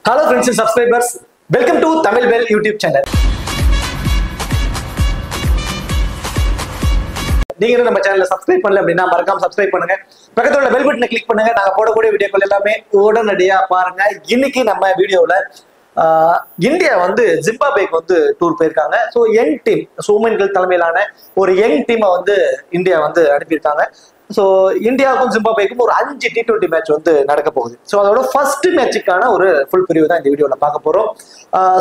Hello friends and subscribers, welcome to Tamil Bell YouTube channel. நீங்க நம்ம சேனலை subscribe பண்ணல அப்படின்னா மறக்காம சப்ஸ்கிரைப் பண்ணுங்க. பக்கத்துல உள்ள பெல் பட்டனை கிளிக் பண்ணுங்க. நாங்க போடக்கூடிய வீடியோக்கள் எல்லாமே உடனடியா பாருங்க. இன்னைக்கு நம்ம வீடியோல இந்தியா வந்து ஜிம்பாப்வேக்கு வந்து டூர் போயிருக்காங்க. ஸோ யங் டீம் சோமன்கள் தலைமையிலான ஒரு யங் டீமை வந்து இந்தியா வந்து அனுப்பியிருக்காங்க. ஸோ இந்தியாவுக்கும் ஜிம்பாப்வேக்கும் ஒரு 5 T20 மேட்ச் வந்து நடக்க போகுது. ஸோ அதோட ஃபர்ஸ்ட் மேட்சுக்கான ஒரு ஃபுல் பிரிவு தான் இந்த வீடியோவில் பார்க்க போறோம்.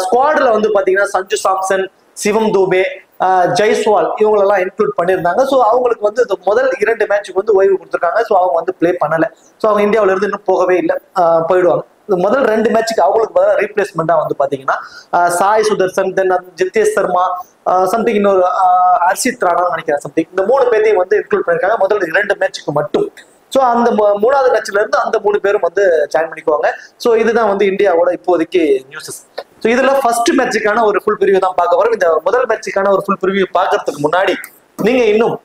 ஸ்குவாட்ல வந்து பாத்தீங்கன்னா சஞ்சு சாம்சன், சிவம் தூபே, ஜெய்ஸ்வால் இவங்களெல்லாம் இன்க்ளூட் பண்ணியிருந்தாங்க. ஸோ அவங்களுக்கு வந்து முதல் 2 மேட்சுக்கு வந்து ஓய்வு கொடுத்துருக்காங்க. ஸோ அவங்க வந்து பிளே பண்ணலை. ஸோ அவங்க இந்தியாவில இருந்து இன்னும் போகவே இல்லை, போயிடுவாங்க. முதல் 2 மேட்சுக்கு அவங்களுக்கு பதிலாக ரீப்ளேஸ்மெண்டா வந்து பாத்தீங்கன்னா சாய் சுதர்சன், தென் ஜித்தேஷ் சர்மா, சம்திங் இன்னொரு ஹர்ஷித் ராணா நினைக்கிறேன் சம்திங், இந்த 3 பேரையும் வந்து இன்க்ளூட் பண்ணிருக்காங்க முதல் 2 மேட்சுக்கு மட்டும். ஸோ அந்த 3வது மேட்ச்ல இருந்து அந்த 3 பேரும் வந்து ஜாயின் பண்ணிக்குவாங்க. ஸோ இதுதான் வந்து இந்தியாவோட இப்போதைக்கு நியூஸஸ். ஸோ இதுல ஃபர்ஸ்ட் மேட்சுக்கான ஒரு ஃபுல் பிரிவு தான் பார்க்க வரோம். இந்த முதல் மேட்சுக்கான ஒரு ஃபுல் பிரிவு பார்க்கறதுக்கு முன்னாடி நீங்க இன்னும்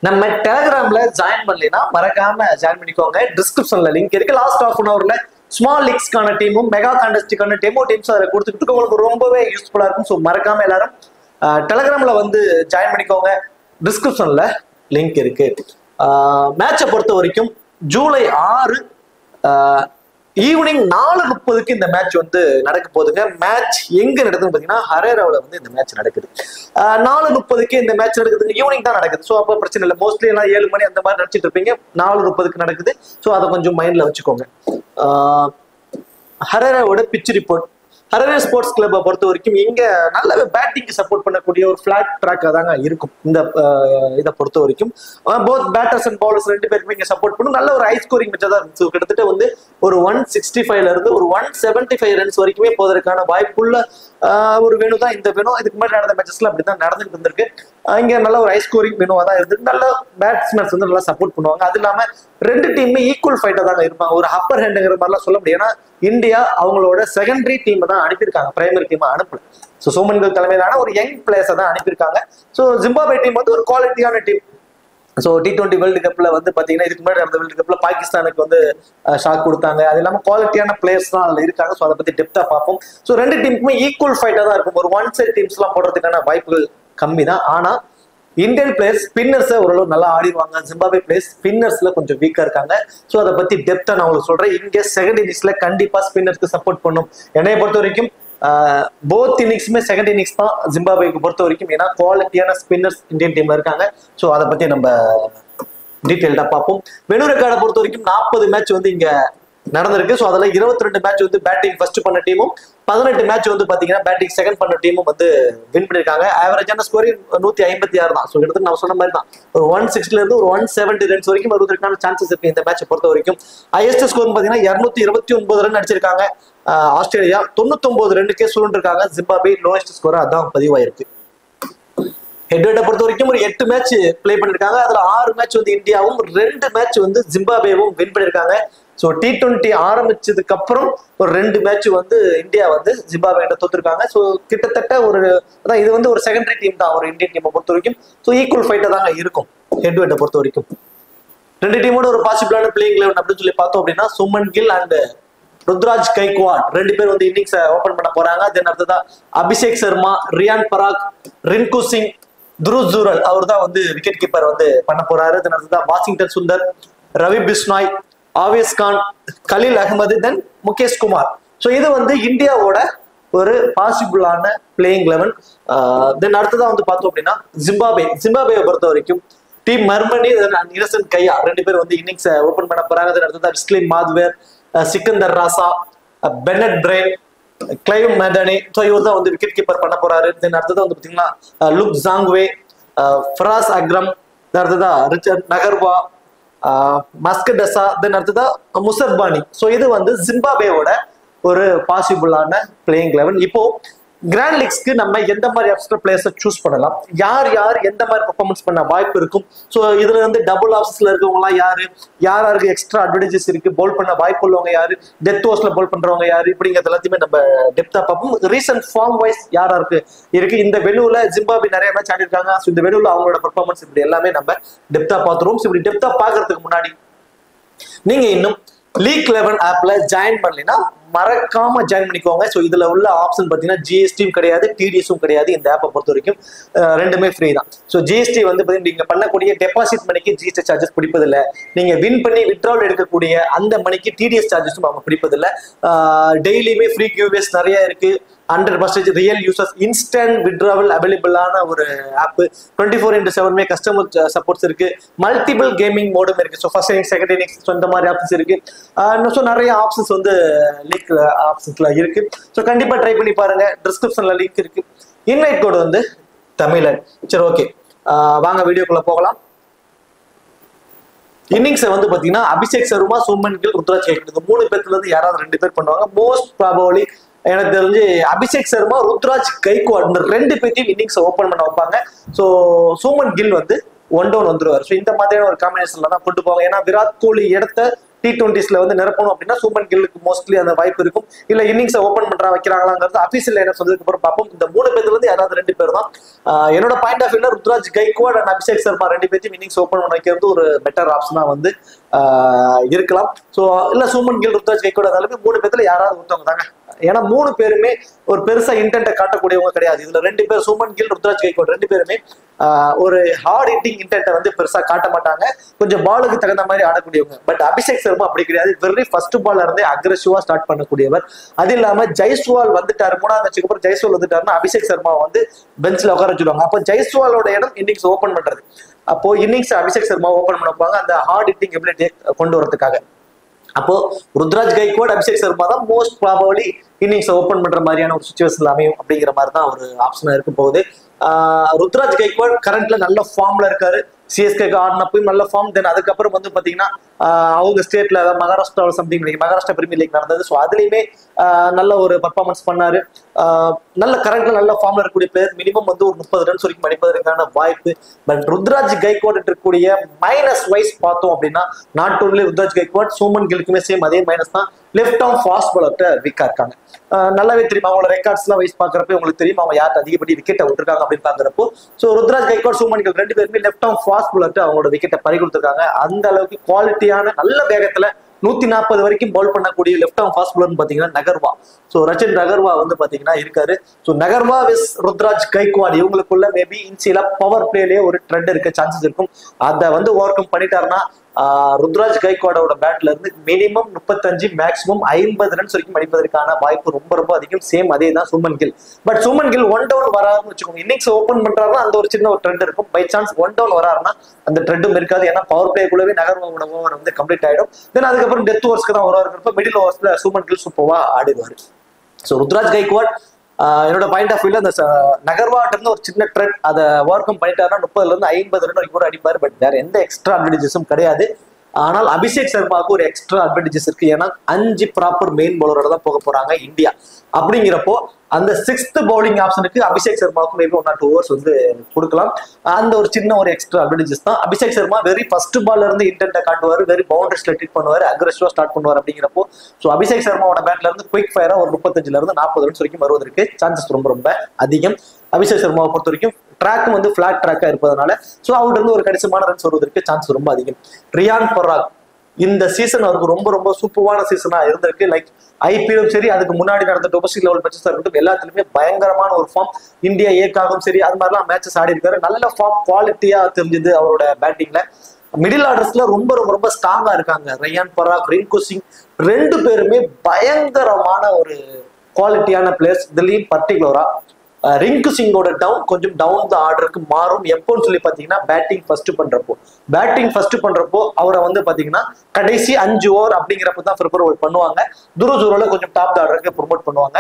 நம்ம டெலிகிராம்ல ஜாயின் பண்ணலைன்னா மறக்காம ஜாயின் பண்ணிக்கோங்க. டிஸ்கிரிப்ஷன்ல லிங்க் இருக்கு. லாஸ்ட் ஆஃப் அன் ஹவர்ல ஸ்மால் லீக்ஸ்க்கான டீமும் மெகா கான்டெஸ்டுக்கான டெமோ டீம்ஸும் அதை கொடுத்துக்கிட்டு உங்களுக்கு ரொம்பவே யூஸ்ஃபுல்லா இருக்கும். ஸோ மறக்காம எல்லாரும் டெலிகிராம்ல வந்து ஜாயின் பண்ணிக்கோங்க. டிஸ்கிரிப்ஷன்ல லிங்க் இருக்கு. மேட்சை பொறுத்த வரைக்கும் ஜூலை 6 ஈவினிங் 4:30 இந்த மேட்ச் வந்து நடக்க போகுதுங்க. மேட்ச் எங்க நடக்குதுன்னு பாத்தீங்கன்னா ஹரேராவில் வந்து இந்த மேட்ச் நடக்குது. 4:30 இந்த மேட்ச் நடக்குது. ஈவினிங் தான் நடக்குது. ஸோ அப்போ பிரச்சனை இல்லை. மோஸ்ட்லி எல்லாம் 7 மணி அந்த மாதிரி நினைச்சிட்டு இருப்பீங்க. 4:30 நடக்குது. ஸோ அதை கொஞ்சம் மைண்ட்ல வச்சுக்கோங்க. ஹரேராவோட பிச் ரிப்போர்ட். ஹரரே ஸ்போர்ட்ஸ் கிளப்பை பொறுத்த வரைக்கும் இங்க நல்ல பேட்டிங்க்கு சப்போர்ட் பண்ணக்கூடிய ஒரு பிளாட் ட்ராக்கா தாங்க இருக்கும். இந்த இதை பொறுத்த வரைக்கும் போத் பேட்டர்ஸ் அண்ட் பவுலர்ஸ் 2 பேருமே இங்க சப்போர்ட் பண்ணும். நல்ல ஒரு ஹை ஸ்கோரிங் மேட்சா தான் இருந்துச்சு. கிட்டத்தட்ட வந்து ஒரு 165ல இருந்து ஒரு 175 ரன்ஸ் வரைக்குமே போவதற்கான வாய்ப்புள்ள ஒரு வேணு தான் இந்த வேணு. இதுக்கு முன்னாடி நடந்த மேட்சஸ்ல அப்படிதான் நடந்துட்டு இருந்திருக்கு. இங்க நல்ல ஒரு ஹை ஸ்கோரிங் வேணுவா தான் இருக்கு. நல்ல பேட்ஸ்மேன்ஸ் வந்து நல்லா சப்போர்ட் பண்ணுவாங்க. அது இல்லாம 2 டீமுமே ஈக்குவல் ஃபைட்டா தாங்க இருப்பாங்க. ஒரு அப்பர் ஹேண்டுங்கிற மாதிரிலாம் சொல்ல முடியும். ஏன்னா இந்தியா அவங்களோட செகண்டரி டீமை தான் அனுப்பியிருக்காங்க, பிரைமரி டீமை அனுப்பல. ஸோ சோமன்கள் தலைமையிலான ஒரு யங் பிளேயர்ஸை தான் அனுப்பியிருக்காங்க. ஸோ ஜிம்பாப்வே டீம் வந்து ஒரு குவாலிட்டியான டீம். ஸோ T20 வேர்ல்டு கப்ல வந்து பாத்தீங்கன்னா இதுக்கு முன்னாடி நடந்த வேர்ல்டு கப்ல பாகிஸ்தானுக்கு வந்து ஷாக் கொடுத்தாங்க. அது இல்லாமல் குவாலிட்டியான பிளேயர்ஸ் தான் அதுல இருக்காங்க. ஸோ அதை பத்தி டெப்தா பார்ப்போம். ஸோ 2 டீமுக்குமே ஈக்குவல் ஃபைட்டா தான் இருக்கும். ஒரு ஒன் சைட் டீம்ஸ் எல்லாம் போடுறதுக்கான வாய்ப்புகள் கம்மி தான். ஆனா இந்தியன் பிளேயர்ஸ் ஸ்பின்னர்ஸை ஓரளவு நல்லா ஆடிடுவாங்க. ஜிம்பாப்வே பிளேயர்ஸ் ஸ்பின்னர்ஸ்ல கொஞ்சம் வீக்கா இருக்காங்க. ஸோ அதை பத்தி டெப்தா நான் உங்களுக்கு சொல்றேன். இங்கே செகண்ட் இன்னிங்ஸ்ல கண்டிப்பா ஸ்பின்னர்ஸ்க்கு சப்போர்ட் பண்ணும். என்னைய பொறுத்த வரைக்கும் போத் இன்னிங்ஸுமே செகண்ட் இன்னிங்ஸ் தான் ஜிம்பாப்வேக்கு பொறுத்த வரைக்கும். ஏன்னா குவாலிட்டியான ஸ்பின்னர்ஸ் இந்தியன் டீம்ல இருக்காங்க. ஸோ அதை பத்தி நம்ம டீட்டெயில்டா பார்ப்போம். வெனு ரெக்கார்டை பொறுத்த வரைக்கும் 40 மேட்ச் வந்து இங்க நடந்திருக்கு. ஸோ அதில் 22 மேட்ச் வந்து பேட்டிங் ஃபர்ஸ்ட் பண்ண டீமும் 18 மேட்ச் வந்து பாத்தீங்கன்னா பேட்டிங் செகண்ட் பண்ண டீமும் வந்து வின் பண்ணிருக்காங்க. ஆவரேஜான ஸ்கோரிங் 156 தான். ஸோ கிட்டத்தட்ட நான் சொன்ன மாதிரி தான் ஒரு 160ல இருந்து ஒரு 170 ரன்ஸ் வரைக்கும் வருவதற்கான சான்சஸ் இருக்கு இந்த மேட்சை பொறுத்த வரைக்கும். ஹையஸ்ட் ஸ்கோர் பாத்தீங்கன்னா 229 ரன் அடிச்சிருக்காங்க. ஆஸ்திரேலியா 99 ரன்னுக்கே சுருண்டிருக்காங்க. ஜிம்பாப்வே லோயஸ்ட் ஸ்கோரா அதான் பதிவாயிருக்கு. ஹெட்வெட்டை பொறுத்த வரைக்கும் ஒரு 8 மேட்ச் பிளே பண்ணிருக்காங்க. அதுல 6 மேட்ச் வந்து இந்தியாவும் 2 மேட்ச் வந்து ஜிம்பாப்வேவும் வின் பண்ணிருக்காங்க. ஸோ T20 ஆரம்பிச்சதுக்கு அப்புறம் ஒரு 2 மேட்ச் வந்து இந்தியா வந்து ஜிம்பாப்வே கிட்ட தோத்துருக்காங்க. ஸோ கிட்டத்தட்ட ஒரு அதான் இது வந்து ஒரு செகண்டரி டீம் தான் ஒரு இந்தியன் டீமை பொறுத்த வரைக்கும். ஸோ ஈக்குவல் ஃபைட்டா தாங்க இருக்கும் ஹெட்வெட்டை பொறுத்த வரைக்கும். 2 டீமோட ஒரு பாசிபிளான பிளேயிங் லெவன் அப்படின்னு சொல்லி பார்த்தோம் அப்படின்னா சுமன் கில் அண்ட் ருத்ராஜ் கைக்வாட் 2 பேர் வந்து இன்னிங்ஸ் ஓபன் பண்ண போறாங்க. தென் அடுத்ததா அபிஷேக் சர்மா, ரியான் பராக், ரின்கு சிங், துருவ் ஜூரல் அவர் தான் வந்து விக்கெட் கீப்பர் வந்து பண்ண போறாரு. தென் அடுத்ததா வாஷிங்டன் சுந்தர், ரவி பிஸ்னாய், ஆவேஸ் கான், கலீல் அகமது, தென் முகேஷ் குமார். ஸோ இது வந்து இந்தியாவோட ஒரு பாசிபிளான பிளேயிங் லெவன். தென் அடுத்ததான் வந்து பார்த்தோம் அப்படின்னா ஜிம்பாப்வே பொறுத்த வரைக்கும் டீம் மர்மனி, இன்னசென்ட் கையா 2 பேர் வந்து இன்னிங்ஸ் ஓபன் பண்ண போறாங்க. தென் அடுத்ததா விஸ்லின் மாத்வேர், சிக்கந்தர் ராசா, பெனட் பிரெயின், கிளைவ் மேதனி. ஸோ இவர் தான் வந்து விக்கெட் கீப்பர் பண்ண போறாரு. தென் அடுத்ததான் வந்து பாத்தீங்கன்னா லுக் ஜாங்வே, ஃபராஸ் அக்ரம், அடுத்ததா ரிச்சர்ட் நகர்வா, மஸ்கடசா, தென் அடுத்ததா முசர்பானி. ஸோ இது வந்து ஜிம்பாப்வேவோட ஒரு பாசிபிளான பிளேயிங் லெவன். இப்போ கிராண்ட் லீக்ஸ்க்கு நம்ம எந்த மாதிரி எக்ஸ்ட்ரா பிளேயர்ஸை சூஸ் பண்ணலாம், யார் எந்த மாதிரி பெர்ஃபார்மன்ஸ் பண்ண வாய்ப்பு இருக்கும். ஸோ இதுல வந்து டபுள் ஆப்ஷன்ஸ்ல இருக்கவங்கலாம் யாருக்கு எக்ஸ்ட்ரா அட்வான்டேஜஸ் இருக்கு, போல் பண்ண வாய்ப்பு உள்ளவங்க யாரு, டெத் ஓவர்ஸ்ல போல் பண்றவங்க யாரு, இப்படிங்கிறது எல்லாத்தையுமே நம்ம டெப்தா பார்ப்போம். ரீசன்ட் ஃபார்ம் வைஸ் யாருக்கு இருக்கு. இந்த வெனுல ஜிம்பாப்வே நிறைய மேட்ச் ஆடி இருக்காங்க. ஸோ இந்த வெனுல அவங்களோட பெர்ஃபார்மன்ஸ் இப்படி எல்லாமே நம்ம டெப்தா பார்த்துருவோம். இப்படி டெப்தா பார்க்கறதுக்கு முன்னாடி நீங்க இன்னும் லீக் 11 ஆப்ல ஜாயின் பண்ணலைன்னா மறக்காம ஜாயின் பண்ணிக்கோங்க. ஸோ இதுல உள்ள ஆப்ஷன் பார்த்தீங்கன்னா ஜிஎஸ்டியும் கிடையாது, டிடிஎஸும் கிடையாது. இந்த ஆப்பை பொறுத்த வரைக்கும் ரெண்டுமே ஃப்ரீ தான். ஸோ ஜிஎஸ்டி வந்து பார்த்தீங்கன்னா நீங்க பண்ணக்கூடிய டெபாசிட் மணிக்கு ஜிஎஸ்டி சார்ஜஸ் பிடிப்பதில்லை. நீங்க வின் பண்ணி வித்ட்ராவல் எடுக்கக்கூடிய அந்த மணிக்கு டிடிஎஸ் சார்ஜஸும் அவங்க பிடிப்பதில்லை. டெய்லியுமே ஃப்ரீ கியூவேஸ் நிறைய இருக்கு. 100% ரியல் யூசர்ஸ், இன்ஸ்டன்ட் வித்ட்ராவல் அவைலபிளான ஒரு ஆப். 24/7 கஸ்டமர் சப்போர்ட்ஸ் இருக்கு. மல்டிபிள் கேமிங் மோடும் இருக்கு. So first innings, second innings, so இந்த மாதிரி ஆப்ஷன்ஸ் இருக்கு. ஸோ நிறைய ஆப்ஷன்ஸ் வந்து லிங்க் ஆப்ஷன்ஸ்ல இருக்கு. ஸோ கண்டிப்பா ட்ரை பண்ணி பாருங்க. டிஸ்கிரிப்ஷன்ல லிங்க் இருக்கு. இன்வைட் கோடு வந்து தமிழன். சரி, ஓகே, வாங்க வீடியோக்குள்ள போகலாம். இன்னிங்ஸ் வந்து பாத்தீங்கன்னா அபிஷேக் சர்மா, சுமன் கில், ருத்ராஜ் கைக்வாட் இந்த 3 பேர்ல இருந்து யாராவது 2 பேர் பண்ணுவாங்க. மோஸ்ட் ப்ராபபிலி எனக்கு தெரிஞ்சு அபிஷேக் சர்மா, ருத்ராஜ் கைக்வாட் இந்த 2 பேர்த்தையும் இன்னிங்ஸ் ஓபன் பண்ண வைப்பாங்க. ஸோ சுமன் கில் வந்து 1 டவுன் வந்துருவாரு. ஸோ இந்த மாதிரியான ஒரு காம்பினேஷன்ல தான் கொண்டு போவாங்க. ஏன்னா விராட் கோலி இடத்த T20s வந்து நிரப்பணும் அப்படின்னா சுமன் கில்லுக்கு மோஸ்ட்லி அந்த வாய்ப்பு இருக்கும். இல்ல இன்னிங்ஸை ஓபன் பண்றா வைக்கிறாங்களாங்கிறது அபிஷியல் என்ன சொன்னதுக்கு அப்புறம் பார்ப்போம். இந்த 3 பேர்ல இருந்து யாராவது 2 பேர் தான். என்னோட பாயிண்ட் ஆஃப் வியூல ருத்ராஜ் கைக்வாட் அண்ட் அபிஷேக் சர்மா 2 பேர்த்தையும் இன்னிங்ஸ் ஓபன் பண்ண வைக்கிறது ஒரு பெட்டர் ஆப்ஷனா வந்து இருக்கலாம். ஸோ இல்ல சுமன் கில், ருத்ராஜ் கைக்வாட் இருந்தாலுமே 3 பேர்ல யாராவது ஒருத்தவங்க தாங்க. ஏன்னா 3 பேருமே ஒரு பெருசா இன்டென்ட்டை காட்டக்கூடியவங்க கிடையாது. இதுல 2 பேர் சுமன் கில், ருத்ராஜ் கைக்வாட் 2 பேருமே ஒரு ஹார்ட் ஹிட்டிங் இன்டென்ட்டை வந்து பெருசா காட்ட மாட்டாங்க. கொஞ்சம் பாலுக்கு தகுந்த மாதிரி ஆடக்கூடியவங்க. பட் அபிஷேக் சர்மா அப்படி கிடையாது. வெரி ஃபர்ஸ்ட் பால்ல இருந்தே அக்ரெசிவா ஸ்டார்ட் பண்ணக்கூடியவர். அது இல்லாம ஜெய்ஸ்வால் வந்துட்டாரு, 3ஆவது மேட்சுக்கு அப்புறம் ஜெய்ஸ்வால் வந்துட்டாருன்னா அபிஷேக் சர்மா வந்து பெஞ்ச்ல உட்கார வச்சுடுவாங்க. அப்போ ஜெய்ஸ்வாலோட இடம் இன்னிங்ஸ் ஓபன் பண்றது. அப்போ இன்னிங்ஸ் அபிஷேக் சர்மா ஓபன் பண்ண போவாங்க அந்த ஹார்ட் ஹிட்டிங் எபிலிட்டியை கொண்டு வரதுக்காக. அப்போ ருத்ராஜ் கைக்வாட், அபிஷேக் சர்மா தான் மோஸ்ட் ப்ராபபிலி இன்னிங்ஸ் ஓபன் பண்ற மாதிரியான ஒரு சிச்சுவேஷன்ல அமையும் அப்படிங்கிற மாதிரி தான் ஒரு ஆப்ஷனா இருக்க போகுது. ருத்ராஜ் கைக்வாட் கரண்ட்ல நல்ல ஃபார்ம்ல இருக்காரு. சிஎஸ்கேக்கு ஆடினப்பையும் நல்ல ஃபார்ம். தென் அதுக்கப்புறம் வந்து பாத்தீங்கன்னா அவங்க ஸ்டேட்ல Maharashtra something Maharashtra premier league நடந்தது. ஸோ அதுலயுமே நல்ல ஒரு பர்ஃபார்மன்ஸ் பண்ணாரு. நல்ல கரண்ட்ல நல்ல ஃபார்ம்ல இருக்கக்கூடிய பிளேயர். மினிமம் வந்து ஒரு 30 ரன்ஸ் வரைக்கும் அடிப்பதற்கான வாய்ப்பு. பட் ருத்ராஜ் கைக்வாட் இருக்கக்கூடிய மைனஸ் வைஸ் பார்த்தோம் அப்படின்னா நாட் ஓன்லி ருத்ராஜ் கைக்வாட், சுமன் கில்க்குமே சேம் அதே மைனஸ் தான். லெஃப்ட் ஆர்ம் ஃபாஸ்ட் பாலர்ட்ட வீக்கா இருக்காங்க. நல்லாவே தெரியும். அவங்களோட ரெக்கார்ட்ஸ் எல்லாம் வைஸ் பாக்குறப்ப உங்களுக்கு தெரியும் அவங்க யாருக்கு அதிகப்படி விக்கெட்டை விட்டுருக்காங்க அப்படின்னு பாக்குறப்போ. ஸோ ருத்ராஜ் கைக்வாட், சுமன் கில் 2 பேருமே லெஃப்ட் ஆர்ம் ஃபாஸ்ட் பாலர்ட்ட அவங்களோட விக்கெட்டை பறி கொடுத்துருக்காங்க. அந்த அளவுக்கு குவாலிட்டியான நல்ல வேகத்துல 140 வரைக்கும் பவுல் பண்ணக்கூடிய லெஃப்ட் ஆர்ம் ஃபாஸ்ட் பாலர்னு பாத்தீங்கன்னா நகர்வா. ஸோ ரச்சின் நகர்வா வந்து பாத்தீங்கன்னா இருக்காரு. ஸோ நகர்வா விஸ் ருத்ராஜ் கைக்வாட் இவங்களுக்குள்ள மேபி இன்சியலா பவர் பிளேலயே ஒரு ட்ரெண்ட் இருக்க சான்சஸ் இருக்கும். அதை வந்து ஓவர் கம் பண்ணிட்டாருன்னா ருத்ராஜ் கைக்வாடோட பேட்ல இருந்து மினிமம் 35 மேக்ஸிமம் 50 ரன்ஸ் வரைக்கும் அடிப்பதற்கான வாய்ப்பு ரொம்ப ரொம்ப அதிகம். சேம் அதே தான் சுமன் கில். பட் சுமன் கில் 1 டவுன் வராருன்னு வச்சுக்கோங்க. இன்னிங்ஸ் ஓபன் பண்றாருன்னா அந்த ஒரு சின்ன ஒரு ட்ரெண்ட் இருக்கும். பை சான்ஸ் 1 டவுன் வராருன்னா அந்த ட்ரெண்டும் இருக்காது. ஏன்னா பவர் பிளேக்குள்ளவே நகர்வோட ஓவர் வந்து கம்ப்ளீட் ஆயிடும். தென் அதுக்கப்புறம் டெத் ஓவர்ஸ்க்கு தான் வருவாருக்கிறப்ப மிடில் ஓவர்ஸ்ல சுமன் கில் சூப்பர்வா ஆடிடுவாரு. ஸோ ருத்ராஜ் கைக்வாட் என்னோட பாயிண்ட் ஆஃப் வியூல அந்த நகர்வாட்ட இருந்து ஒரு சின்ன ட்ரெண்ட் அதை ஓவர் கம் பண்ணிட்டாருன்னா 30ல இருந்து 50 ரன் வரைக்கும் கூட அடிப்பாரு. பட் வேற எந்த எக்ஸ்ட்ரா அட்வான்டேஜஸும் கிடையாது. ஆனால் அபிஷேக் சர்மாவுக்கு ஒரு எக்ஸ்ட்ரா அட்வான்டேஜஸ் இருக்கு. ஏன்னா 5 ப்ராப்பர் மெயின் பவுலரோட தான் போக போறாங்க இந்தியா. அப்படிங்கிறப்போ அந்த 6th பவுலிங் ஆப்ஷனுக்கு அபிஷேக் சர்மாவுக்கு மேபி 1 or 2 ஓவர்ஸ் வந்து கொடுக்கலாம். அந்த ஒரு சின்ன ஒரு எக்ஸ்ட்ரா அட்வான்டேஜஸ் தான். அபிஷேக் சர்மா வெரி ஃபர்ஸ்ட் பால்ல இருந்து இன்டென்ட்டை காட்டுவார், வெரி பவுண்டரிஸ்ல ட்ரீட் பண்ணுவார், அக்ரெசிவா ஸ்டார்ட் பண்ணுவார். அப்படிங்கிறப்போ ஸோ அபிஷேக் சர்மாவோட பேட்ல இருந்து குயிக் ஃபயரா ஒரு 35ல இருந்து 40 ரன்ஸ் வரைக்கும் வருவதற்கு சான்சஸ் ரொம்ப ரொம்ப அதிகம். அபிஷேக் சர்மாவை பொறுத்த வரைக்கும் ட்ராக்கும் வந்து பிளாட் ட்ராக்கா இருப்பதனால ஸோ அவர்கிட்ட இருந்து ஒரு கணிசமான ரன்ஸ் வருவதற்கு சான்ஸ் ரொம்ப அதிகம். ரியான் பராக் இந்த சீசன் அவருக்கு ரொம்ப ரொம்ப சூப்பரான சீசனா இருந்திருக்கு. லைக் ஐபிஎலும் சரி, அதுக்கு முன்னாடி நடந்த டொமஸ்டிக் லெவல் மேட்சஸ் இருக்கட்டும், எல்லாத்துலயுமே பயங்கரமான ஒரு ஃபார்ம். இந்தியா ஏக்காகவும் சரி அது மாதிரிலாம் மேட்சஸ் ஆடி இருக்காரு. நல்ல ஃபார்ம், குவாலிட்டியா தெரிஞ்சது அவரோட பேட்டிங்ல. மிடில் ஆர்டர்ஸ்ல ரொம்ப ரொம்ப ரொம்ப ஸ்ட்ராங்கா இருக்காங்க. ரியான் பராக், ரிங்கு சிங் 2 பேருமே பயங்கரமான ஒரு குவாலிட்டியான பிளேயர்ஸ். இதுலயும் பர்டிகுலரா ரிங்கு சிங்கோட டவுன் கொஞ்சம் டவுன் த ஆர்டருக்கு மாறும். எப்போன்னு சொல்லி பாத்தீங்கன்னா பேட்டிங் ஃபர்ஸ்ட் பண்றப்போ அவரை வந்து பாத்தீங்கன்னா கடைசி 5 ஓவர் அப்படிங்கிறப்ப தான் ப்ரிப்பேர் பண்ணுவாங்க. துருஜுரோல கொஞ்சம் டாப் த ஆர்டருக்கு ப்ரொமோட் பண்ணுவாங்க.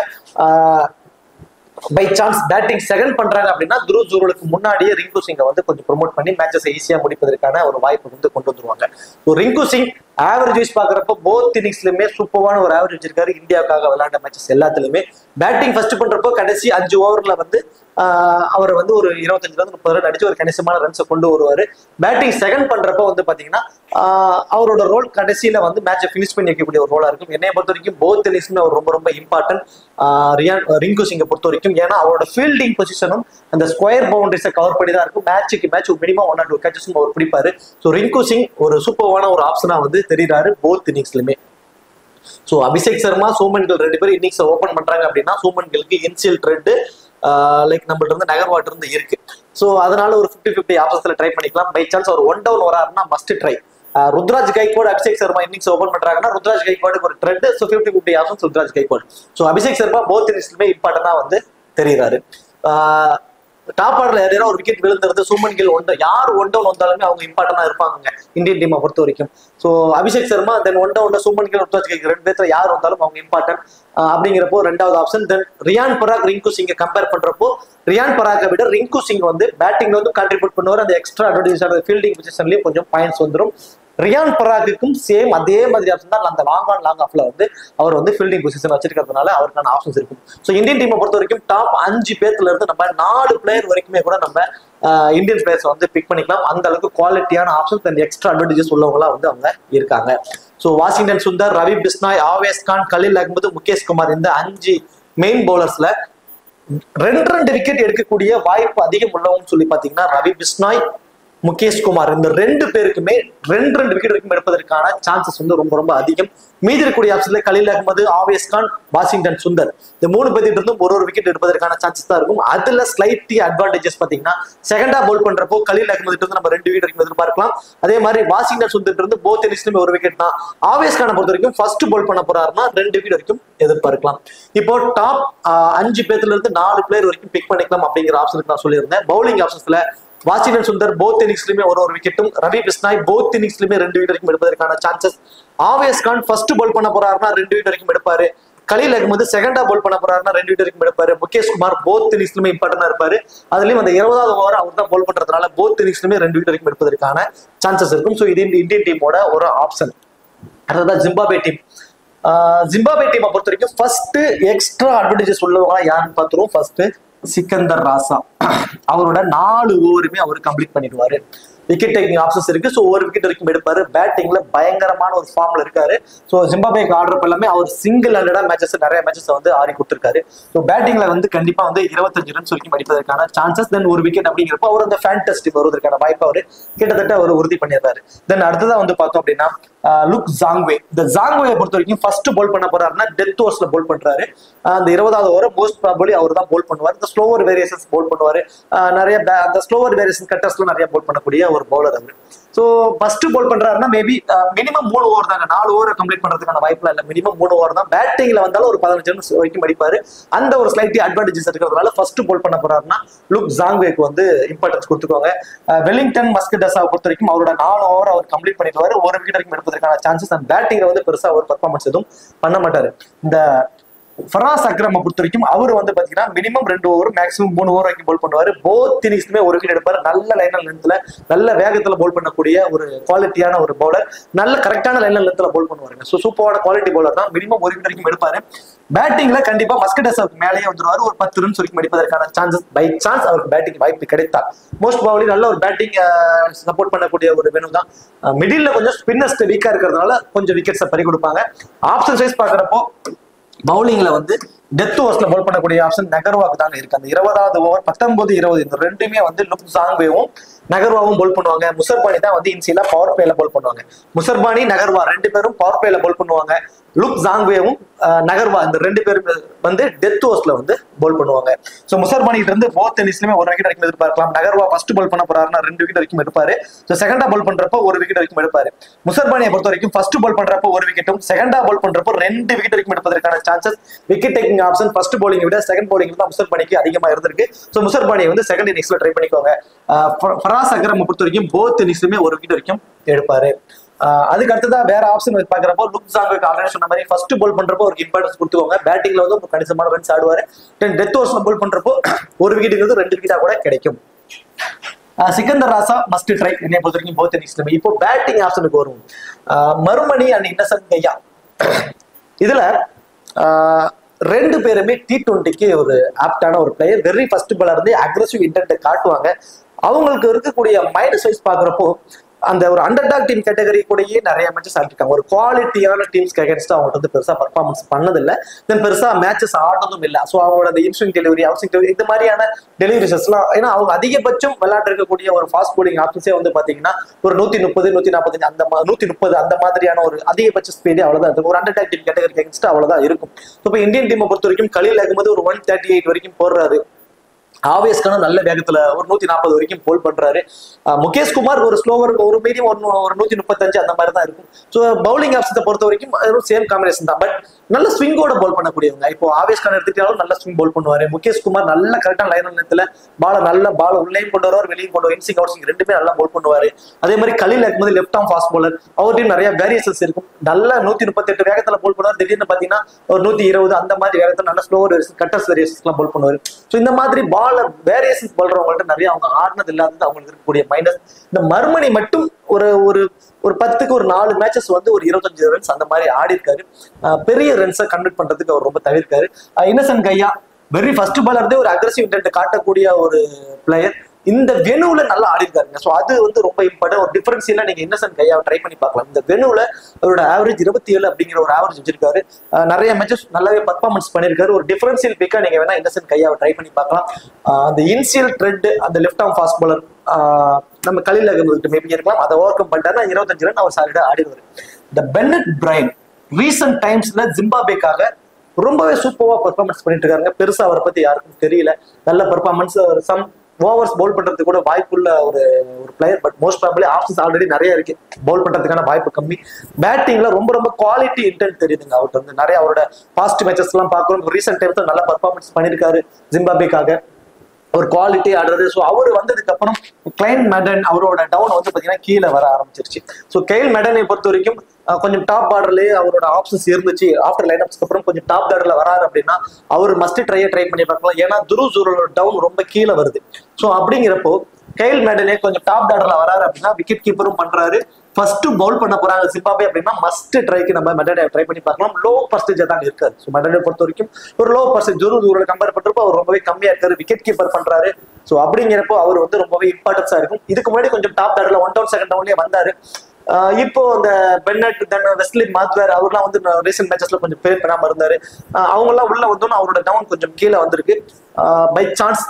பை சான்ஸ் பேட்டிங் செகண்ட் பண்றாங்க அப்படின்னா துருஜுரோலுக்கு முன்னாடியே ரிங்கு சிங்கை வந்து கொஞ்சம் ப்ரொமோட் பண்ணி மேட்சஸ் ஈஸியா முடிப்பதற்கான ஒரு வாய்ப்பு வந்து கொண்டு வந்துருவாங்க. So Rinku Singh average wise பாக்குறப்போ போத் இன்னிங்ஸ்லயுமே சூப்பரான ஒரு ஆவரேஜ் இருக்காரு. இந்தியாவுக்காக விளையாண்ட மேட்சஸ் எல்லாத்துலயுமே பேட்டிங் ஃபர்ஸ்ட் பண்றப்போ கடைசி 5 ஓவர்ல வந்து அவர் வந்து ஒரு 25ல இருந்து 30 ரன் அடிச்சு ஒரு கணிசமான ரன்ஸை கொண்டு வருவாரு. பேட்டிங் செகண்ட் பண்றப்போ வந்து பாத்தீங்கன்னா அவரோட ரோல் கடைசியில வந்து மேட்சை பினிஷ் பண்ணி வைக்கக்கூடிய ஒரு ரோலா இருக்கும். என்னைய பொறுத்த வரைக்கும் போத் இன்னிங்ஸ்மே அவர் ரொம்ப ரொம்ப இம்பார்ட்டன்ட் ரிங்கு சிங்கை பொறுத்த வரைக்கும். ஏன்னா அவரோட ஃபீல்டிங் பொசிஷனும் அந்த ஸ்கொயர் பவுண்டரிஸை கவர் பண்ணி தான் இருக்கும். மேட்சுக்கு மேட்ச் மினிமம் 1 or 2 கேட்சஸும் அவர் பிடிப்பாரு. ஸோ ரிங்கு சிங் ஒரு சூப்பரான ஒரு ஆப்ஷனா வந்து தெரியுறாரு போத் இன்னிங்ஸ்லுமே. ஸோ அபிஷேக் சர்மா சூமன் கில் ரெண்டு பேரும் இன்னிங்ஸ் ஓப்பன் பண்றாங்க அப்படின்னா சூமன் கில்க்கு இன்சியல் ட்ரெண்ட் லைக் நம்மள்ட்ட இருந்து நகர்வாட்டு இருந்து இருக்கு. ஸோ அதனால ஒரு 50-50 ஆப்ஷன்ஸ்ல ட்ரை பண்ணிக்கலாம். பை சான்ஸ் ஒரு 1 டவுன் வராருன்னா must try. Ruturaj Gaikwad Abhishek Sharma innings open பண்றாங்கன்னா ருத்ராஜ் கைக்வாடுக்கு ஒரு trend. So 50-50 options Ruturaj Gaikwad. So Abhishek Sharma both இன்னிங்ஸ்லுமே இம்பார்ட்டன்டா வந்து தெரியுறாரு. டாப் ஆர்டர்ல யாரா ஒரு விக்கெட் விழுந்துருது சூமன் கில் யார் 1 டவுன் வந்தாலுமே அவங்க இம்பார்ட்டன்டா இருப்பாங்க இந்தியன் டீமை பொறுத்த வரைக்கும். ஸோ அபிஷேக் சர்மா தென் 1 டவுன்ல சூமன் கில் ருத்ராஜ் கைக்வாட் ரெண்டு பேர்த்துல யார் வந்தாலும் அவங்க இம்பார்ட்டன்ட் அப்படிங்கிறப்போ ரெண்டாவது ஆப்ஷன். தென் ரியான் பராக் ரிங்கு சிங்கை கம்பேர் பண்றப்போ ரியான் பராக்கை விட ரிங்கு சிங் வந்து பேட்டிங்ல வந்து கான்ட்ரிபியூட் பண்ணுவார். அந்த எக்ஸ்ட்ரா அட்வான்டேஜ் ஃபீல்டிங் பொசிஷன்லயும் கொஞ்சம் பாயிண்ட்ஸ் வந்துடும். ரியான் பராக்குக்கும் சேம் அதே மாதிரி ஆப்ஷன் தான் அந்த லாங் ஆஃப்ல வந்து அவர் வந்து ஃபீல்டிங் பொசிஷன் வச்சிருக்கிறதுனால அவருக்கான ஆப்ஷன்ஸ் இருக்கும். ஸோ இந்தியன் டீமை பொறுத்த வரைக்கும் டாப் 5 பேர்ல இருந்து நம்ம 4 பிளேயர் வரைக்குமே கூட நம்ம இந்தியன் பிளேயர்ஸ் வந்து பிக் பண்ணிக்கலாம். அந்த அளவுக்கு குவாலிட்டியான ஆப்ஷன்ஸ் அண்ட் எக்ஸ்ட்ரா அட்வான்டேஜஸ் உள்ளவங்களா வந்து அவங்க இருக்காங்க. ஸோ வாஷிங்டன் சுந்தர், ரவி பிஸ்னாய், ஆவேஸ் கான், கலீல் அகமது, முகேஷ் குமார் இந்த 5 மெயின் பவுலர்ஸ்ல 2 விக்கெட் எடுக்கக்கூடிய வாய்ப்பு அதிகம் உள்ளவங்க சொல்லி பாத்தீங்கன்னா ரவி பிஸ்னாய், முகேஷ் குமார் இந்த 2 பேருக்குமே 2 விக்கெட் வரைக்கும் எடுப்பதற்கான சான்சஸ் வந்து ரொம்ப ரொம்ப அதிகம். மீதி இருக்கக்கூடிய ஆப்ஷன்ல கலீல் அகமது, ஆவேஸ் கான், வாஷிங்டன் சுந்தர் இந்த 3 பேர்த்திட்டு இருந்தும் ஒரு விக்கெட் எடுப்பதற்கான சான்சஸ் தான் இருக்கும். அதுல ஸ்லைட்லி அட்வான்டேஜஸ் பாத்தீங்கன்னா செகண்டா பவுல் பண்றப்போ கலீல் அகமது இருந்து நம்ம 2 விக்கெட் வரைக்கும் எதிர்பார்க்கலாம். அதே மாதிரி வாஷிங்டன் சுந்தர் இருந்து போத் இன்னிங்ஸ்லயுமே ஒரு விக்கெட் தான். ஆவேஸ் கானை பொறுத்த வரைக்கும் ஃபர்ஸ்ட் பவுல் பண்ண போறாருன்னா 2 விக்கெட் வரைக்கும் எதிர்பார்க்கலாம். இப்போ டாப் 5 பேர்ல இருந்து 4 பிளேயர் வரைக்கும் பிக் பண்ணிக்கலாம் அப்படிங்கிற ஆப்ஷனுக்கு நான் சொல்லியிருந்தேன். பவுலிங் ஆப்ஷன்ஸ்ல வாஷிங்டன் சுந்தர் போத் இன்னிங்ஸ்லயுமே ஒரு விக்கெட்டும், ரவி பிஸ்னாய் போத் இன்னிங்ஸ்லயுமே 2 விக்கெட் வரைக்கும் எடுப்பதற்கான chances. Avesh Khan first bowl பண்ண போறாருன்னா 2 விக்கெட் வரைக்கும் எடுப்பாரு. கலீல் அகமது செகண்டா பவுல் பண்ண போறாருன்னா 2 விக்கெட் வரைக்கும் எடுப்பாரு. முகேஷ் குமார் போத் இன்னிங்ஸ்லயுமே இம்பார்ட்டன்டா இருப்பாரு. அதுலயும் அந்த 20வது ஓவர் அவர் தான் பவுல் பண்றதுனால போத் இன்னிங்ஸ்லயுமே 2 விக்கெட் வரைக்கும் எடுப்பதற்கான சான்சஸ் இருக்கும். ஸோ இது இந்தியன் டீமோட ஒரு ஆப்ஷன். அடுத்ததான் ஜிம்பாப்வே டீம். ஜிம்பாப்வே டீமை பொறுத்த வரைக்கும் ஃபர்ஸ்ட் எக்ஸ்ட்ரா அட்வான்டேஜஸ் உள்ளவங்க யாருன்னு பார்த்துருவோம். ஃபர்ஸ்ட் சிக்கந்தர் ராசா, அவரோட 4 ஓவருமே அவர் கம்ப்ளீட் பண்ணிடுவாரு. விக்கெட் டேக்கிங் ஆப்ஷன்ஸ் இருக்கு. ஸோ ஒரு விக்கெட் வரைக்கும் எடுப்பாரு. பேட்டிங்ல பயங்கரமான ஒரு ஃபார்ம்ல இருக்காரு. ஸோ ஜிம்பாப்வேக்கு ஆர்டர் எல்லாமே அவர் சிங்கிள் ஹேண்டடா நிறைய மேட்சஸ் வந்து ஆடி கொடுத்துருக்காரு. ஸோ பேட்டிங்ல வந்து கண்டிப்பா வந்து 25 ரன்ஸ் வரைக்கும் அடிப்பதற்கான சான்சஸ். தென் ஒரு விக்கெட் அப்படிங்கிறப்ப அவர் அந்த ஃபேண்டஸ்டி வருவதற்கான வாய்ப்பு அவர் கிட்டத்தட்ட அவர் உறுதி பண்ணிடுறாரு. தென் அடுத்ததான் வந்து பார்த்தோம் அப்படின்னா லுக் ஜாங்வே. இந்த ஜாங்வே பொறுத்த வரைக்கும் ஃபர்ஸ்ட் பவுல் பண்ண போறாருன்னா டெத் ஓவர்ஸ்ல பவுல் பண்றாரு. அந்த 20வது ஓவர் மோஸ்ட் ப்ராபபிலி அவர் தான் பவுல் பண்ணுவார். இந்த ஸ்லோவர் வேரியேஷன்ஸ் பவுல் பண்ணுவாரு. நிறைய அந்த ஸ்லோவர் வேரியேஷன் கட்டர்ஸ்ல நிறைய பவுல் பண்ணக்கூடிய ஒரு பவுலர் அவர். ஸோ ஃபர்ஸ்ட் பவுல் பண்றாருன்னா மேபி மினிமம் 3 ஓவர் தாங்க. 4 ஓவர் கம்ப்ளீட் பண்றதுக்கான வாய்ப்புல இல்ல. மினிமம் 3 ஓவர் தான். பேட்டிங்ல வந்தாலும் ஒரு 15 ரன்ஸ் வரைக்கும் அடிப்பாரு. அந்த ஒரு ஸ்லைட்லி அட்வான்டேஜஸ் இருக்கிறதுனால ஃபர்ஸ்ட் பவுல் பண்ண போறாருன்னா லுக் ஜாங்வேக்கு வந்து இம்பார்ட்டன்ஸ் கொடுத்துக்கோங்க. வெலிங்டன் மஸ்கடஸாவை பொறுத்த வரைக்கும் அவரோட 4 ஓவர் அவர் கம்ப்ளீட் பண்ணிடுவாரு. ஒரு விக்கெட் வரைக்கும் எடுப்பதற்கான சான்சஸ். அண்ட் பேட்டிங்ல வந்து பெருசா ஒரு பர்ஃபார்மன்ஸ் எதுவும் பண்ண மாட்டாரு. இந்த ஃபராஸ் அக்ரமை பொறுத்த வரைக்கும் அவர் வந்து பாத்தீங்கன்னா மினிமம் 2 ஓவர் மேக்ஸிமம் 3 ஓவர் வரைக்கும் பவுல் பண்ணுவாரு. போத் இன்னிங்ஸ்லுமே ஒரு விக்கெட் எடுப்பாரு. நல்ல லைனல் லென்த்ல நல்ல வேகத்துல பவுல் பண்ணக்கூடிய ஒரு குவாலிட்டியான ஒரு பவுலர். நல்ல கரெக்டான லைனல் லென்த்ல பவுல் பண்ணுவாருங்க. ஸோ சூப்பரான குவாலிட்டி பவுலர் தான். மினிமம் ஒரு விக்கெட் வரைக்கும் எடுப்பாரு. பேட்டிங்ல கண்டிப்பா மஸ்கடஸாவுக்கு மேலேயே வந்துருவாரு. ஒரு 10 ரன்ஸ் வரைக்கும் அடிப்பதற்கான சான்சஸ் பை சான்ஸ் அவருக்கு பேட்டிங் வாய்ப்பு கிடைத்தார். மோஸ்ட் ப்ராபபிலி நல்ல ஒரு பேட்டிங் சப்போர்ட் பண்ணக்கூடிய ஒரு வேணும் தான். மிடில் கொஞ்சம் ஸ்பின்னர்ஸ் வீக்கா இருக்கிறதுனால கொஞ்சம் விக்கெட்ஸை பறி கொடுப்பாங்க. ஆப்ஷன் சைஸ் பாக்குறப்போ பவுலிங்ல வந்து டெத் ஓவர்ஸ்ல பவுல் பண்ணக்கூடிய ஆப்ஷன் நகர்வாக்கு தாங்க இருக்கு. அந்த 20வது ஓவர் 19-20 இந்த ரெண்டுமே வந்து லுக் ஜாங்வேவும் நகர்வாவும் பவுல் பண்ணுவாங்க. முசர்பானி தான் வந்து இன்சியலா பவர் பிளேல பவுல் பண்ணுவாங்க. முசர்பானி நகர்வா 2 பேரும் பவர் பிளேல பவுல் பண்ணுவாங்க. லுக் ஜாங்வேவும் நகர்வா இந்த 2 பேரும் வந்து டெத் ஓவர்ஸ்ல வந்து பவுல் பண்ணுவாங்க. ஸோ முசர்பானிட்டு இருந்து போத் இன்னிங்ஸ்லயுமே ஒரு விக்கெட் வரைக்கும் எதிர்பார்க்கலாம். நகர்வா ஃபர்ஸ்ட் பவுல் பண்ண போறாருன்னா 2 விக்கெட் வரைக்கும் எடுப்பாரு. ஸோ செகண்டா பவுல் பண்றப்போ ஒரு விக்கெட் வரைக்கும் எடுப்பாரு. முசர்பானியை பொறுத்த வரைக்கும் ஃபர்ஸ்ட் பவுல் பண்றப்போ ஒரு விக்கெட்டும், செகண்டா பவுல் பண்றப்போ 2 விக்கெட் வரைக்கும் எடுப்பதற்கான chances. Wicket taking option first bowling விட செகண்ட் பவுலிங் தான் முசர்பானிக்கு அதிகமா இருந்திருக்கு. ஸோ முசர்பானியை வந்து செகண்ட் இன்னிங்ஸ்ல ட்ரை பண்ணிக்கோங்க. ஃபராஸ் அக்ரம் பொறுத்த வரைக்கும் போத் இன்னிங்ஸ்லயுமே ஒரு விக்கெட் வரைக்கும் எடுப்பாரு. அதுக்கு அடுத்ததான் வேற ஆப்ஷன் பாக்குறப்போ லுக் ஜாங்வேக்கு ஆல்ரெடி சொன்ன மாதிரி ஃபர்ஸ்ட் பவுல் பண்றப்போ ஒரு இம்பார்ட்டன்ஸ் கொடுத்துக்கோங்க. பேட்டிங்ல வந்து கணிசமான ரன்ஸ் ஆடுவாரு. டெத் ஓவர்ஸ்ல பவுல் பண்றப்போ ஒரு விக்கெட்டுங்கிறது 2 விக்கெட்டா கூட கிடைக்கும். சிக்கந்தர் ராசா மஸ்ட் ட்ரை என்னை பொறுத்த வரைக்கும் போத் இன்னிங்ஸ்லயுமே. இப்போ பேட்டிங் ஆப்ஷனுக்கு வருவோம். மறுமணி அண்ட் இன்னசென்ட் கையா. இதுல 2 பேருமே T20க்கு ஒரு ஆப்டான ஒரு பிளேயர். வெரி ஃபர்ஸ்ட் பாலர் இருந்து அக்ரெசிவ் இன்டென்ட் காட்டுவாங்க. அவங்களுக்கு இருக்கக்கூடிய மைனஸ் வைஸ் பாக்குறப்போ அந்த ஒரு அண்டர் டாக் டீம் கேட்டகரி கூடயே நிறைய மேட்சஸ் ஆடிருக்காங்க. ஒரு குவாலிட்டியான டீம்ஸ்க்கு அகேன்ஸ்ட் அவங்க வந்து பெருசா பர்ஃபார்மன்ஸ் பண்ணதில்லை, தென் பெருசா மேட்சஸ் ஆடுறதும் இல்லை. ஸோ அவங்களோட அந்த இன்ஸ்விங் டெலிவரி, அவுட்ஸ்விங் டெலிவரி, இந்த மாதிரியான டெலிவரிஸ்லாம், ஏன்னா அவங்க அதிகபட்சம் விளையாட்டு இருக்கக்கூடிய ஒரு ஃபாஸ்ட் போலிங் ஆப்ஷன்ஸே வந்து பாத்தீங்கன்னா ஒரு 130 145 அந்த 130 அந்த மாதிரியான ஒரு அதிகபட்ச ஸ்பீடு அவ்வளவுதான் இருக்கும். ஒரு under talk team category against அவ்வளவுதான் இருக்கும். இப்போ இந்தியன் டீமை பொறுத்த வரைக்கும் கலீல் அகமது ஒரு 138 வரைக்கும் போடுறாரு. ஆவேஸ் கானும் நல்ல வேகத்துல ஒரு 140 வரைக்கும் போல் பண்றாரு. முகேஷ் குமார் ஒரு ஸ்லோவர், ஒரு மீடியம் ஒரு 135 அந்த மாதிரி தான் இருக்கும். ஸோ பவுலிங் ஆப்ஷனை பொறுத்த வரைக்கும் சேம் காம்பினேஷன் தான். பட் நல்ல ஸ்விங்கோட பவுல் பண்ணக்கூடியவங்க. இப்போ ஆவேஸ் கான் எடுத்துக்கிட்டாலும் நல்ல ஸ்விங் பவுல் பண்ணுவாரு. முகேஷ் குமார் நல்ல கரெக்டான லைன் நேரத்துல பால உள்ளேயும் கொண்டு வருவார், வெளியும் கொண்டு வரும், இன்சிங் அவுட்சிங் ரெண்டுமே நல்லா பவுல் பண்ணுவாரு. அதே மாதிரி Khaleel Ahmed left arm fast bowler, அவர்கிட்ட நிறைய வேரியேஷன்ஸ் இருக்கும். நல்ல 138 வேகத்துல பவுல் பண்ணுவார். திடீர்னு பாத்தீங்கன்னா ஒரு 120 அந்த மாதிரி வேகத்துல நல்ல ஸ்லோவர் கட்டர்ஸ் வேரியேஷன்ஸ் எல்லாம் பவுல் பண்ணுவாரு. ஸோ இந்த மாதிரி பால் வேரியேஷன்ஸ் பண்றவங்கள்ட்ட நிறைய அவங்க ஆடினது இல்லாதது அவங்களுக்கு இருக்கக்கூடிய மைனஸ். இந்த மறுமணி மட்டும் ஒரு ஒரு ஒரு 10க்கு ஒரு 4 மேட்சஸ் வந்து ஒரு 25 ரன்ஸ் அந்த மாதிரி ஆடி இருக்காரு. பெரிய ரன்ஸை கன்வெர்ட் பண்றதுக்கு அவர் ரொம்ப தவிர்க்காரு. இன்னசென்ட் கையா வெரி ஃபர்ஸ்ட் பால்ல இருந்தே ஒரு அக்ரெசிவ் இன்டென்ட் காட்டக்கூடிய ஒரு பிளேயர். இந்த வெனுல நல்லா ஆடி இருக்காருங்க. ஸோ அது வந்து ரொம்ப இம்பார்ட்டன். ஒரு டிஃபரன்ஸியலா நீங்க இன்னசென்ட் கையாவை ட்ரை பண்ணி பார்க்கலாம். இந்த வெனுல அவரோட ஆவரேஜ் 27 அப்படிங்கிற ஒரு ஆவரேஜ் வச்சிருக்காரு. நிறைய மேட்சஸ் நல்லாவே பர்ஃபார்மன்ஸ் பண்ணிருக்காரு. ஒரு டிஃபரன்ஷியல் பிக்கா நீங்க வேணா இன்னசென்ட் கையாவை ட்ரை பண்ணி பார்க்கலாம். அந்த இன்சியல் த்ரெட், அந்த லெஃப்ட் ஆர்ம் ஃபாஸ்ட் பாலர் நம்ம கலீல் அகமது மேபி இருக்கலாம். அதை ஓவர் கம் பண்ணிட்டாருன்னா 25 ரன் அவர் சாலிடா ஆடிடுவாரு. இந்த பென்னட் பிரைன் ரீசன்ட் டைம்ஸ்ல ஜிம்பாபேக்காக ரொம்பவே சூப்பரா பெர்ஃபார்மன்ஸ் பண்ணிட்டு இருக்காங்க. பெருசா அவரை பத்தி யாருக்கும் தெரியல. நல்ல பெர்ஃபார்மன்ஸ், சம் ஓவர்ஸ் பவுல் பண்றதுக்கு கூட வாய்ப்புள்ள ஒரு player. But most probably options already நிறைய இருக்கு, பவுல் பண்றதுக்கான வாய்ப்பு கம்மி. பேட்டிங்ல ரொம்ப ரொம்ப குவாலிட்டி இன்டென்ட் தெரியுதுங்க அவர்கிட்ட வந்து. நிறைய அவரோட பாஸ்ட் மேட்சஸ் எல்லாம் பார்க்குறோம். ரீசெண்ட் டைம்ஸ் நல்ல பெர்ஃபார்மன்ஸ் பண்ணியிருக்காரு ஜிம்பாபேக்காக, ஒரு குவாலிட்டி ஆடுறது. ஸோ அவர் வந்ததுக்கு அப்புறம் கிளைன் மெடன் அவரோட டவுன் வந்து பாத்தீங்கன்னா கீழே வர ஆரம்பிச்சிருச்சு. ஸோ கெயில் மெடனை பொறுத்த வரைக்கும் கொஞ்சம் டாப் ஆர்டர்லயே அவரோட ஆப்ஷன்ஸ் இருந்துச்சு. ஆஃப்டர் லைன் அப்ஸ்க்கு அப்புறம் கொஞ்சம் டாப் ஆர்டர்ல வராரு அப்படின்னா அவர் மஸ்ட் ட்ரை பண்ணி பார்க்கலாம். ஏன்னா துருவ் டவுன் ரொம்ப கீழே வருது. ஸோ அப்படிங்கிறப்போ கெயில் மெடனே கொஞ்சம் டாப் ஆர்டர்ல வராரு அப்படின்னா விக்கெட் கீப்பரும் பண்றாரு. ஃபர்ஸ்ட் பவுல் பண்ண போறாங்க ஜிம்பாபே அப்படின்னா மஸ்ட் ட்ரைக்கு நம்ம மெடனை ட்ரை பண்ணி பார்க்கலாம். லோ பர்சன்டேஜ் தான் இருக்காரு. ஸோ மெடனை பொறுத்த வரைக்கும் ஒரு லோ பர்சன்டேஜ் துருவ் கம்பேர் பண்றப்போ அவர் ரொம்பவே கம்மியா இருக்காரு. விக்கெட் கீப்பர் பண்றாரு. ஸோ அப்படிங்கிறப்போ அவர் வந்து ரொம்பவே இம்பார்ட்டன்ஸா இருக்கும். இதுக்கு முன்னாடி கொஞ்சம் டாப் ஆர்டர்ல 1 டவுன் 2 டவுன்லயே வந்தாரு. இப்போ அந்த பென்னட், தென் வெஸ்லி மாத்வேர் அவர்லாம் வந்து ரீசெண்ட் மேட்சஸ்ல கொஞ்சம் பேர் பண்ணாம இருந்தாரு. அவங்க எல்லாம் உள்ள வந்தோம்னா அவரோட டவுன் கொஞ்சம் கீழே வந்திருக்கு. பை சான்ஸ்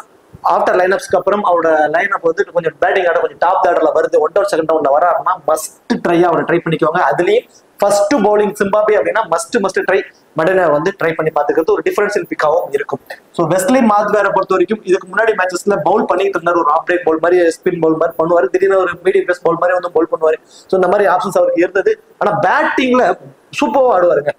ஆஃப்டர் லைன் அப்ஸ்க்கு அப்புறம் அவரோட லைன் அப் வந்து கொஞ்சம் பேட்டிங் ஆட கொஞ்சம் டாப் ஆர்டர்ல வருது, 1 டவுன் 2 டவுன்ல வராருன்னா மஸ்ட் ட்ரையா அவரை ட்ரை பண்ணிக்குவாங்க. அதுலயும் ஃபர்ஸ்ட் பவுலிங் ஜிம்பாபே அப்படின்னா மஸ்ட் ட்ரை மெடனை வந்து ட்ரை பண்ணி பார்த்துக்கிறது ஒரு டிஃபரன்ஷியல் பிக்காவும் இருக்கும். ஸோ வெஸ்லி மாத்வேரை பொறுத்த வரைக்கும் இதுக்கு முன்னாடி மேட்சஸ்ல பவுல் பண்ணிட்டு இருந்தாரு. ஒரு ஆஃப் பிரேக் பவுல் மாதிரி, ஸ்பின் பவுல் மாதிரி பண்ணுவாரு. திடீர்னு ஒரு மீடியம் பேஸ் பவுல் மாதிரி வந்து பவுல் பண்ணுவாரு. ஸோ இந்த மாதிரி ஆப்ஷன்ஸ் அவருக்கு இருந்தது. ஆனா பேட்டிங்ல சூப்பராக ஆடுவாருங்க.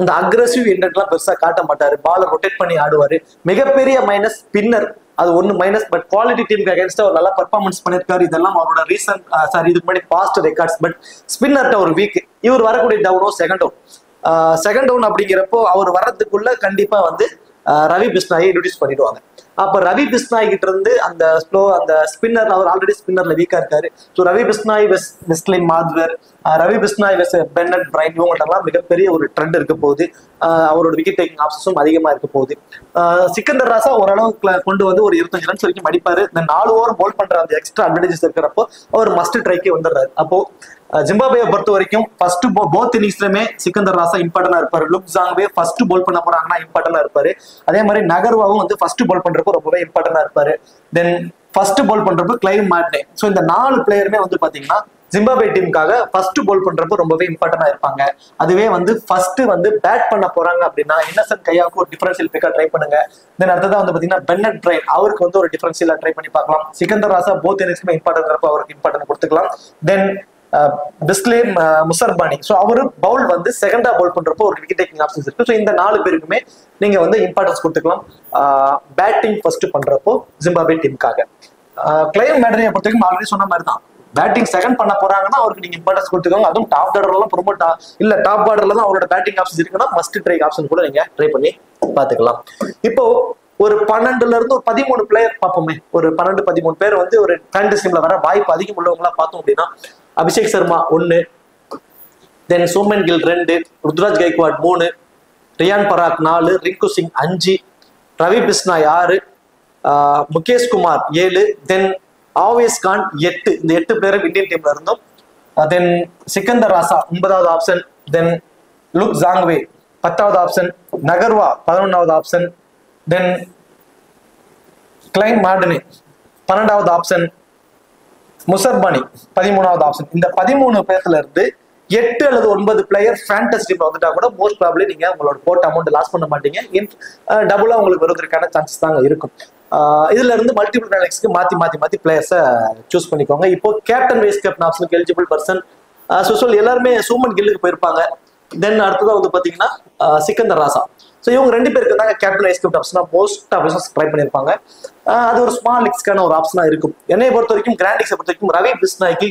அந்த அக்ரெசிவ் இன்டென்ட்லாம் பெருசா காட்ட மாட்டாரு. பாலை ரொட்டேட் பண்ணி ஆடுவாரு. மிகப்பெரிய மைனஸ் ஸ்பின்னர், அது ஒன்னு மைனஸ். பட் குவாலிட்டி டீமுக்கு அகேன்ஸ்டா அவர் நல்லா பர்ஃபார்மன்ஸ் பண்ணிருக்காரு. இதெல்லாம் அவரோட ரீசன்ட் இதுக்கு முன்னாடி பாஸ்ட் ரெக்கார்ட்ஸ். பட் ஸ்பின்னர்ட்ட ஒரு வீக். இவர் வரக்கூடிய டவுனோ செகண்ட் டவுன் அப்படிங்கிறப்போ அவர் வர்றதுக்குள்ள கண்டிப்பா வந்து ரவி பிஸ்னாயை இன்ட்ரோடியூஸ் பண்ணிடுவாங்க. அப்ப ரவி பிஸ்னாய் கிட்ட இருந்து அந்த ஸ்பின்னர், அவர் ஆல்ரெடி ஸ்பின்னர்ல வீக்கா இருக்காரு. So Ravi Bishnoi Wesley Madhevere, Ravi Bishnoi Bennett Brian, இவங்கள்ட்டெல்லாம் மிகப்பெரிய ஒரு ட்ரெண்ட் இருக்க போகுது. அவரோட விக்கெட் டேக்கிங் ஆப்ஷன்ஸும் அதிகமா இருக்க போகுது. சிக்கந்தர் ராசா ஓரளவுக்கு கொண்டு வந்து ஒரு 25 ரன்ஸ் வரைக்கும் அடிப்பாரு. இந்த 4 ஓவர் பவுல் பண்ற அந்த எக்ஸ்ட்ரா அட்வான்டேஜஸ் இருக்கிறப்போ அவர் மஸ்ட் ட்ரைக்கே வந்துடுறாரு. அப்போ ஜிம்பாபேவை பொறுத்த வரைக்கும் ஃபர்ஸ்ட் போத் இன்னிங்ஸ்லயுமே சிக்கந்தர் ராசா இம்பார்ட்டனா இருப்பாரு. லுக் ஜாங்வே ஃபர்ஸ்ட் பவுல் பண்ண போறாங்கன்னா இம்பார்ட்டனா இருப்பாரு. அதே மாதிரி நகர்வாவும் வந்து ஃபர்ஸ்ட் பவுல் பண்றப்போ ரொம்பவே இம்பார்ட்டனா இருப்பாரு. தென் ஃபர்ஸ்ட் பவுல் பண்றப்போ கிளைவ் மாட்னே. ஸோ இந்த 4 பிளேயருமே வந்து பாத்தீங்கன்னா ஜிம்பாபே டீமுக்காக ஃபர்ஸ்ட் பவுல் பண்றப்போ ரொம்பவே இம்பார்ட்டனா இருப்பாங்க. அதுவே வந்து ஃபர்ஸ்ட் வந்து பேட் பண்ண போறாங்க அப்படின்னா இன்னசென்ட் கையாவுக்கு ஒரு டிஃபரன்ஷியல் பிக்கா ட்ரை பண்ணுங்க. தென் அடுத்ததான் வந்து பாத்தீங்கன்னா பென்னட் பிரைன், அவருக்கு வந்து ஒரு டிஃபரன்ஷியலா ட்ரை பண்ணி பார்க்கலாம். சிக்கந்தர் ராசா போத் இன்னிங்ஸ்மே இம்பார்ட்டன்ட் இருப்போ அவருக்கு இம்பார்ட்டன்ட் கொடுத்துக்கலாம். தென் பிஸ்லே முசர்பானி, ஸோ அவரு பவுல் வந்து செகண்டா பவுல் பண்றப்போ ஒரு விக்கெட் டேக்கிங் ஆப்ஷன்ஸ் இருக்கு. ஸோ இந்த 4 பேருக்குமே நீங்க வந்து இம்பார்ட்டன்ஸ் கொடுத்துக்கலாம் பேட்டிங் ஃபர்ஸ்ட் பண்றப்போ ஜிம்பாபே டீமுக்காக. கிளைவ் மேடனை பொறுத்த வரைக்கும் ஆல்ரெடி சொன்ன மாதிரி தான், பேட்டிங் செகண்ட் பண்ண போறாங்கன்னா அவருக்கு நீங்க இம்பார்ட்டன்ஸ் கொடுத்துக்கோங்க. அதுவும் டாப் ஆர்டர்லாம் ப்ரொமோட் இல்ல டாப் ஆர்டர்ல தான் அவரோட பேட்டிங் ஆப்ஷன்ஸ் இருக்குன்னா மஸ்ட் ட்ரை ஆப்ஷன் கூட நீங்க ட்ரை பண்ணி பாத்துக்கலாம். இப்போ ஒரு 12ல இருந்து ஒரு 13 பிளேயர் பார்ப்போமே. ஒரு 12-13 பேர் வந்து ஒரு ஃபேண்டஸி டீம்ல வர வாய்ப்பு அதிகம் உள்ளவங்களா பார்த்தோம் அப்படின்னா அபிஷேக் சர்மா 1, தென் சோமன் கில் 2, ருத்ராஜ் கைக்வாட் 3, ரியான் பராக் 4, ரிங்கு சிங் 5, ரவி பிஸ்னாய் 6, முகேஷ் குமார் 7, தென் ஆவேஸ் கான் 8, இந்த 8 பிளேயரும் இந்தியன் டீம்ல இருந்தோம். தென் சிக்கந்தர் ராசா 9வது ஆப்ஷன், தென் லுக் ஜாங்வே 10வது ஆப்ஷன், நகர்வா 11வது ஆப்ஷன், தென் கிளைன் மார்டினே 12வது ஆப்ஷன், முசர்பானி 13வது ஆப்ஷன். இந்த 13 பேர்ல இருந்து 8 அல்லது 9 பிளேயர் ஃபேண்டசி டீம்ல வந்துட்டா கூட மோஸ்ட் ப்ராபபிலி நீங்க உங்களோட போட்ட அமௌண்ட் லாஸ் பண்ண மாட்டீங்க. டபுளா உங்களுக்கு வருவதற்கான சான்சஸ் தாங்க இருக்கும். இதுல இருந்து மல்டிபிள் கிராண்டிக்ஸ்க்கு மாத்தி பிளேயர்ஸை சூஸ் பண்ணிக்கோங்க. இப்போ கேப்டன் வைஸ் கேப்டன் ஆப்ஷனுக்கு எலிஜிபிள் பர்சன் எல்லாருமே சூமன் கில்லுக்கு போயிருப்பாங்க. தென் அடுத்ததான் வந்து பாத்தீங்கன்னா சிக்கந்தர் ராசா. ஸோ இவங்க 2 பேருக்கு தாங்க கேப்டன் வைஸ் கேப்டன் ஆப்ஷனா மோஸ்ட் ஆஃபீஸர்ஸ் ட்ரை பண்ணியிருப்பாங்க. அது ஒரு ஸ்மால் லீக்ஸ்க்கான ஒரு ஆப்ஷனா இருக்கும். என்னைய பொறுத்த வரைக்கும் கிராண்டிக்ஸை பொறுத்த வரைக்கும் ரவி பிஸ்னாய்க்கு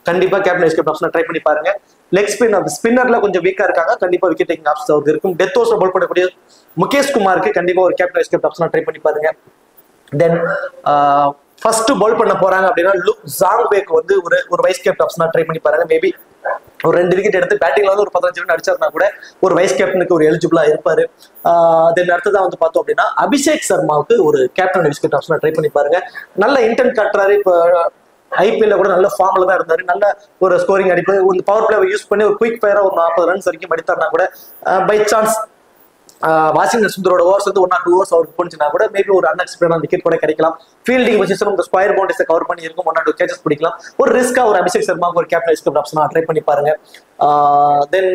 கண்டிப்பா கேப்டன் வைஸ் கேப்டன் ஆப்ஷனா ட்ரை பண்ணி பாருங்க. லெக் ஸ்பின்னர்ல கொஞ்சம் வீக்கா இருக்காங்க, கண்டிப்பா விக்கெட் டேக்கிங் ஆப்ஷன் அவருக்கு இருக்கும். டெத் ஓவர்ஸ்ல பால் பண்ணக்கூடிய முகேஷ் குமாருக்கு கண்டிப்பா ஒரு கேப்டன் வைஸ் கேப்டன் ஆப்ஷனா ட்ரை பண்ணி பாருங்க. தென் ஃபர்ஸ்ட் பால் பண்ண போறாங்க அப்படின்னா லுக் ஜாங்வேக்கு வந்து ஒரு வைஸ் கேப்டன் ஆப்ஷனா ட்ரை பண்ணி பாருங்க. மேபி ஒரு 2 விக்கெட் எடுத்து பேட்டிங்ல வந்து ஒரு 15 ரன் அடிச்சாருனா கூட ஒரு வைஸ் கேப்டனுக்கு ஒரு எலிஜிபிளா இருப்பாரு. தென் அடுத்ததான் வந்து பார்த்தோம் அப்படின்னா அபிஷேக் சர்மாவுக்கு ஒரு கேப்டன் வைஸ் கேப்டன் ஆப்ஷனா ட்ரை பண்ணி பாருங்க. நல்ல இன்டென்ட் காட்டுறாரு. இப்போ ஐபிஎல்ல கூட நல்ல ஃபார்ம்ல தான் இருந்தாரு. நல்ல ஒரு ஸ்கோரிங் அடிப்பு, ஒரு பவர் பிளேவை யூஸ் பண்ணி ஒரு குயிக் ஃபயரா ஒரு 40 ரன்ஸ் வரைக்கும் அடித்தாருனா கூட பை சான்ஸ் வாஷிங்டன் சுந்தரோட ஓவர்ஸ் வந்து 1 or 2 ஓவர்ஸ் அவருக்கு போச்சுன்னா கூட மேபி ஒரு அன்எக்ஸ்பெக்டடான விக்கெட் கூட கிடைக்கலாம். ஃபீல்டிங் பொசிஷன் உங்க ஸ்கொயர் பவுண்டரிஸை கவர் பண்ணி இருக்கும், 1 or 2 கேச்சஸ் பிடிக்கலாம். ஒரு ரிஸ்கா ஒரு அபிஷேக் சர்மாவுக்கு ஒரு கேப்டன் வைஸ் கேப்டன் ஆப்ஷனா ட்ரை பண்ணி பாருங்க. தென்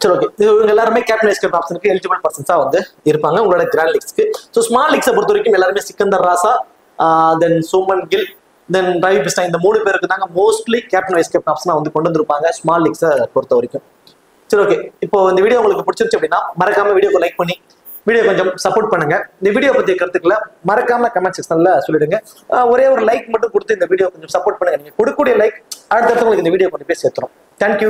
சரி, ஓகே, இவங்க எல்லாருமே கேப்டன் வைஸ் கேப்டன் ஆப்ஷனுக்கு எலிஜிபிள் பர்சன்ஸா வந்து இருப்பாங்க உங்களோட கிராண்ட் லீக்ஸ்க்கு. ஸோ ஸ்மால் லீக்ஸை பொறுத்த வரைக்கும் எல்லாருமே சிக்கந்தர் ராசா, தென் சூமன் கில், தென் ரவி பிஸ்னா, இந்த 3 பேருக்கு தாங்க மோஸ்ட்லி கேப்டன் வைஸ் கேப்டன் ஆப்ஷனா வந்து கொண்டு வந்திருப்பாங்க ஸ்மால் லீக்ஸை பொறுத்த வரைக்கும். சரி, ஓகே, இப்போ இந்த வீடியோ உங்களுக்கு பிடிச்சிருச்சு அப்படின்னா மறக்காம வீடியோக்கு லைக் பண்ணி வீடியோ கொஞ்சம் சப்போர்ட் பண்ணுங்க. இந்த வீடியோ பத்திய கருத்துக்களை மறக்காம கமெண்ட் செக்ஷன்ல சொல்லிடுங்க. ஒரே ஒரு லைக் மட்டும் கொடுத்து இந்த வீடியோ கொஞ்சம் சப்போர்ட் பண்ணுங்க. நீங்க கொடுக்கக்கூடிய லைக் அடுத்தடுத்து உங்களுக்கு இந்த வீடியோ கொண்டு போய் சேர்த்துரும். தேங்க்யூ.